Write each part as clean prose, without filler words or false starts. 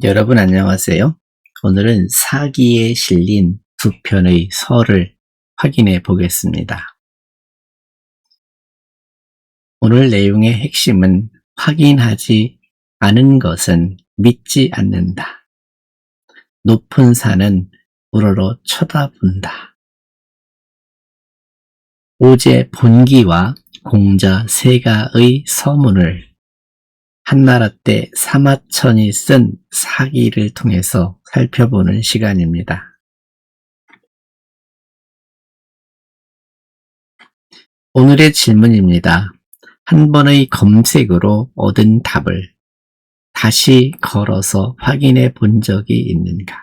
여러분 안녕하세요. 오늘은 사기에 실린 두 편의 설을 확인해 보겠습니다. 오늘 내용의 핵심은 확인하지 않은 것은 믿지 않는다. 높은 산은 우러러 쳐다본다. 오제 본기와 공자 세가의 서문을 한나라 때 사마천이 쓴 사기를 통해서 살펴보는 시간입니다. 오늘의 질문입니다. 한 번의 검색으로 얻은 답을 다시 걸어서 확인해 본 적이 있는가?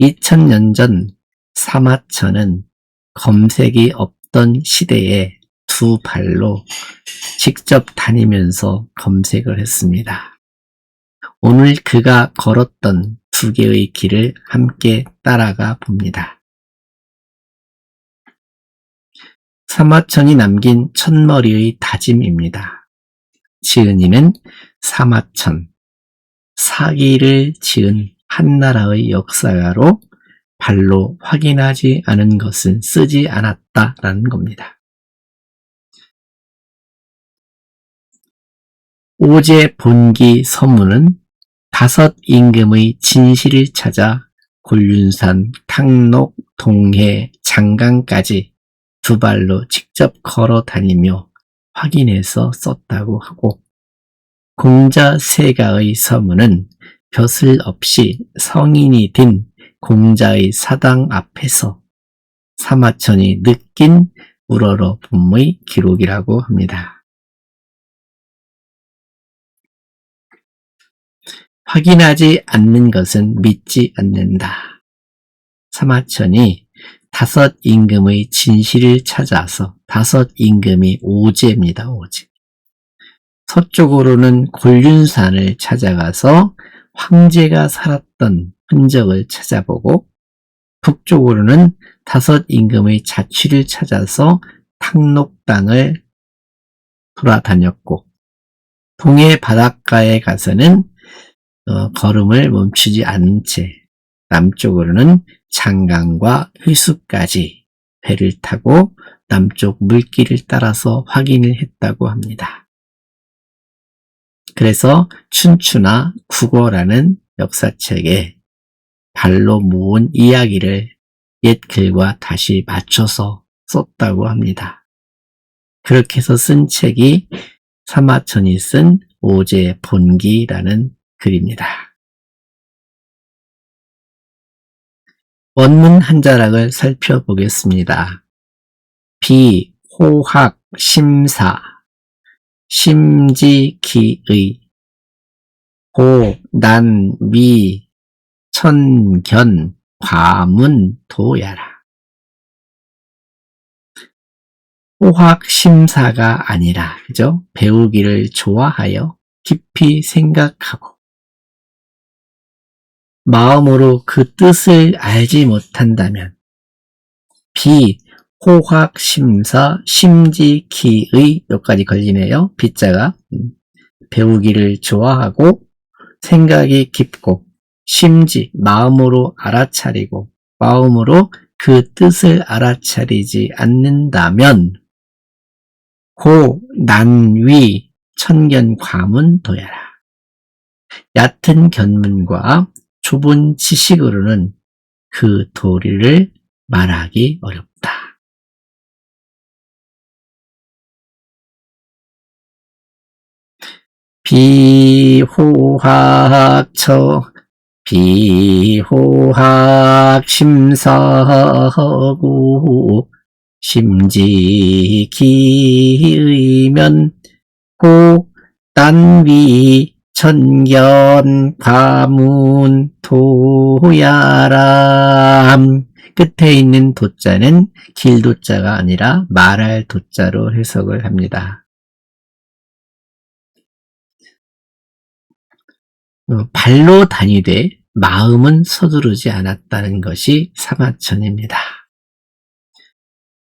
2000년 전 사마천은 검색이 없던 시대에 두 발로 직접 다니면서 검색을 했습니다. 오늘 그가 걸었던 두 개의 길을 함께 따라가 봅니다. 사마천이 남긴 첫머리의 다짐입니다. 지은이는 사마천, 사기를 지은 한나라의 역사가로 발로 확인하지 않은 것은 쓰지 않았다라는 겁니다. 오제 본기 서문은 다섯 임금의 진실을 찾아 곤륜산, 탕록, 동해, 장강까지 두 발로 직접 걸어 다니며 확인해서 썼다고 하고, 공자 세가의 서문은 벼슬 없이 성인이 든 공자의 사당 앞에서 사마천이 느낀 우러러 봄의 기록이라고 합니다. 확인하지 않는 것은 믿지 않는다. 사마천이 다섯 임금의 진실을 찾아서, 다섯 임금이 오제입니다. 오제. 서쪽으로는 곤륜산을 찾아가서 황제가 살았던 흔적을 찾아보고, 북쪽으로는 다섯 임금의 자취를 찾아서 탕록 땅을 돌아다녔고, 동해 바닷가에 가서는 걸음을 멈추지 않은 채 남쪽으로는 장강과 회수까지 배를 타고 남쪽 물길을 따라서 확인을 했다고 합니다. 그래서 춘추나 국어라는 역사책에 발로 모은 이야기를 옛 글과 다시 맞춰서 썼다고 합니다. 그렇게 해서 쓴 책이 사마천이 쓴 오제 본기라는 글입니다. 원문 한 자락을 살펴보겠습니다. 비, 호학, 심사, 심지기의, 호, 난, 미, 천견, 과문, 도야라. 호학, 심사가 아니라, 그죠? 배우기를 좋아하여 깊이 생각하고, 마음으로 그 뜻을 알지 못한다면 비, 호학, 심사, 심지기의 여기까지 걸리네요. 비자가 배우기를 좋아하고 생각이 깊고 심지, 마음으로 알아차리고 마음으로 그 뜻을 알아차리지 않는다면 고, 난, 위, 천견, 과문, 도야라. 얕은 견문과 좁은 지식으로는 그 도리를 말하기 어렵다. 비호학처, 비호학 심사하고 심지기의면 고, 단위, 천견, 과문, 도야람. 끝에 있는 도자는 길도자가 아니라 말할 도자로 해석을 합니다. 발로 다니되 마음은 서두르지 않았다는 것이 사마천입니다.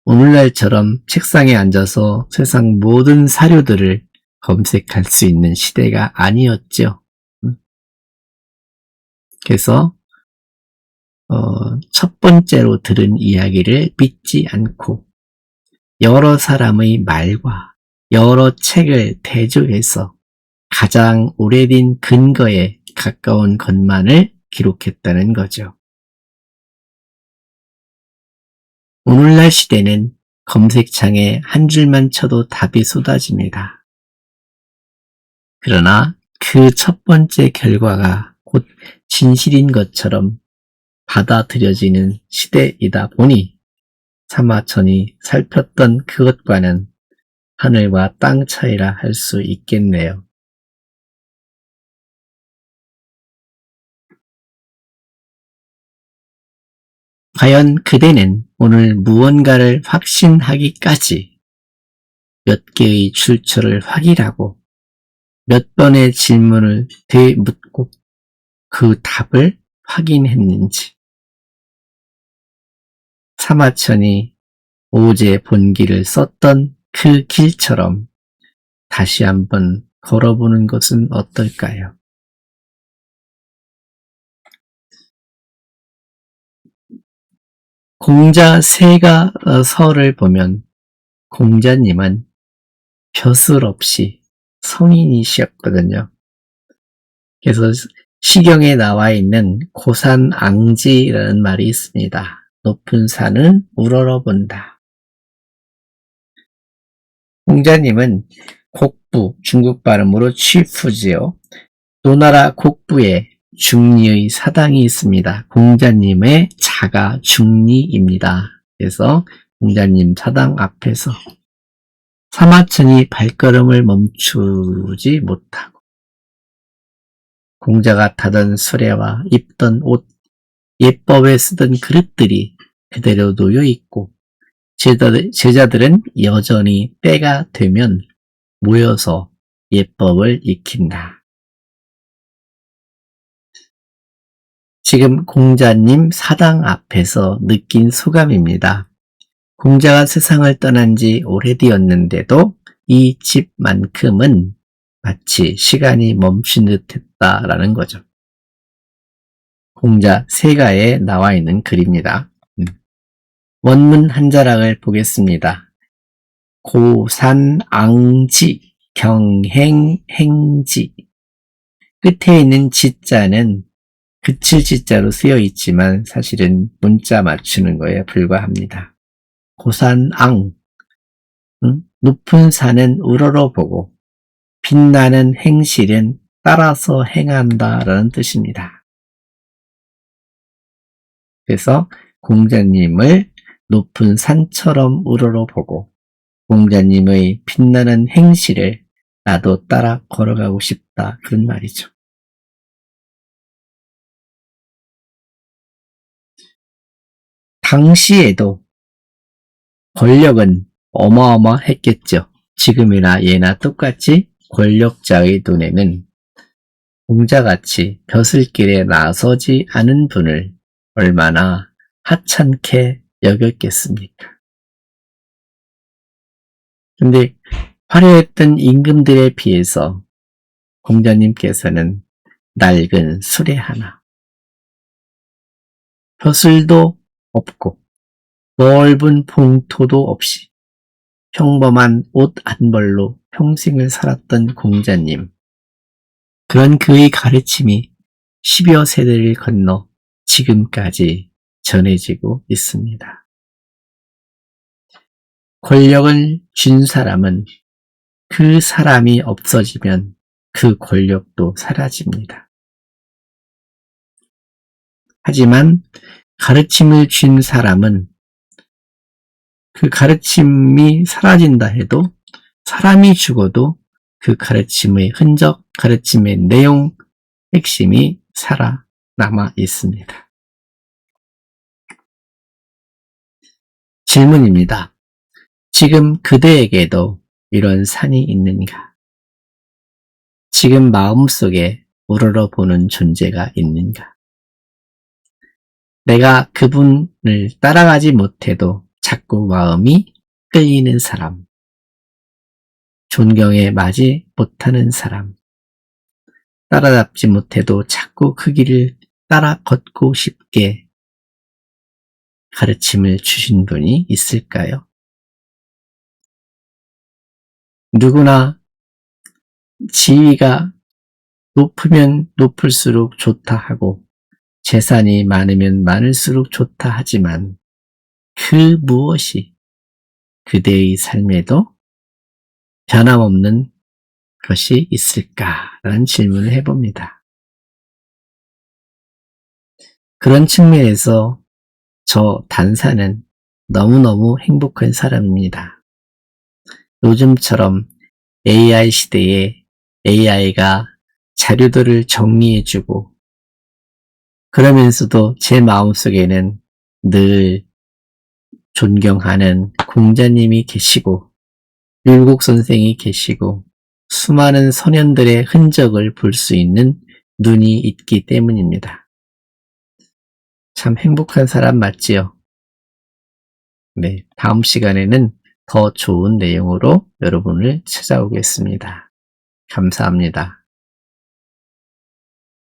오늘날처럼 책상에 앉아서 세상 모든 사료들을 검색할 수 있는 시대가 아니었죠. 그래서 첫 번째로 들은 이야기를 믿지 않고 여러 사람의 말과 여러 책을 대조해서 가장 오래된 근거에 가까운 것만을 기록했다는 거죠. 오늘날 시대는 검색창에 한 줄만 쳐도 답이 쏟아집니다. 그러나 그 첫 번째 결과가 곧 진실인 것처럼 받아들여지는 시대이다 보니 사마천이 살폈던 그것과는 하늘과 땅 차이라 할 수 있겠네요. 과연 그대는 오늘 무언가를 확신하기까지 몇 개의 출처를 확인하고 몇 번의 질문을 되묻고 그 답을 확인했는지, 사마천이 오제 본기를 썼던 그 길처럼 다시 한번 걸어보는 것은 어떨까요? 공자 세가 서를 보면 공자님은 벼슬 없이 성인이셨거든요. 그래서 시경에 나와 있는 고산앙지라는 말이 있습니다. 높은 산은 우러러본다. 공자님은 곡부, 중국 발음으로 취푸지요. 노나라 곡부에 중리의 사당이 있습니다. 공자님의 자가 중리입니다. 그래서 공자님 사당 앞에서 사마천이 발걸음을 멈추지 못하고 공자가 타던 수레와 입던 옷, 예법에 쓰던 그릇들이 그대로 놓여 있고 제자들은 여전히 때가 되면 모여서 예법을 익힌다. 지금 공자님 사당 앞에서 느낀 소감입니다. 공자가 세상을 떠난 지 오래되었는데도 이 집만큼은 마치 시간이 멈춘 듯 했다라는 거죠. 공자 세가에 나와 있는 글입니다. 원문 한 자락을 보겠습니다. 고산앙지 경행행지, 끝에 있는 지자는 그칠 지자로 쓰여 있지만 사실은 문자 맞추는 거에 불과합니다. 고산앙, 높은 산은 우러러보고 빛나는 행실은 따라서 행한다라는 뜻입니다. 그래서 공자님을 높은 산처럼 우러러보고 공자님의 빛나는 행실을 나도 따라 걸어가고 싶다, 그런 말이죠. 당시에도 권력은 어마어마했겠죠. 지금이나 예나 똑같이 권력자의 눈에는 공자같이 벼슬길에 나서지 않은 분을 얼마나 하찮게 여겼겠습니까? 근데 화려했던 임금들에 비해서 공자님께서는 낡은 수레 하나, 벼슬도 없고 넓은 봉토도 없이 평범한 옷 한 벌로 평생을 살았던 공자님, 그런 그의 가르침이 10여 세대를 건너 지금까지 전해지고 있습니다. 권력을 쥔 사람은 그 사람이 없어지면 그 권력도 사라집니다. 하지만 가르침을 쥔 사람은 그 가르침이 사라진다 해도 사람이 죽어도 그 가르침의 흔적, 가르침의 내용, 핵심이 살아남아 있습니다. 질문입니다. 지금 그대에게도 이런 산이 있는가? 지금 마음속에 우러러보는 존재가 있는가? 내가 그분을 따라가지 못해도 자꾸 마음이 끌리는 사람, 존경에 맞지 못하는 사람, 따라잡지 못해도 자꾸 그 길을 따라 걷고 싶게 가르침을 주신 분이 있을까요? 누구나 지위가 높으면 높을수록 좋다 하고 재산이 많으면 많을수록 좋다 하지만 그 무엇이 그대의 삶에도 변함없는 것이 있을까라는 질문을 해봅니다. 그런 측면에서 저 단사는 너무너무 행복한 사람입니다. 요즘처럼 AI 시대에 AI가 자료들을 정리해주고 그러면서도 제 마음속에는 늘 존경하는 공자님이 계시고 율곡 선생이 계시고 수많은 선현들의 흔적을 볼 수 있는 눈이 있기 때문입니다. 참 행복한 사람 맞지요? 네, 다음 시간에는 더 좋은 내용으로 여러분을 찾아오겠습니다. 감사합니다.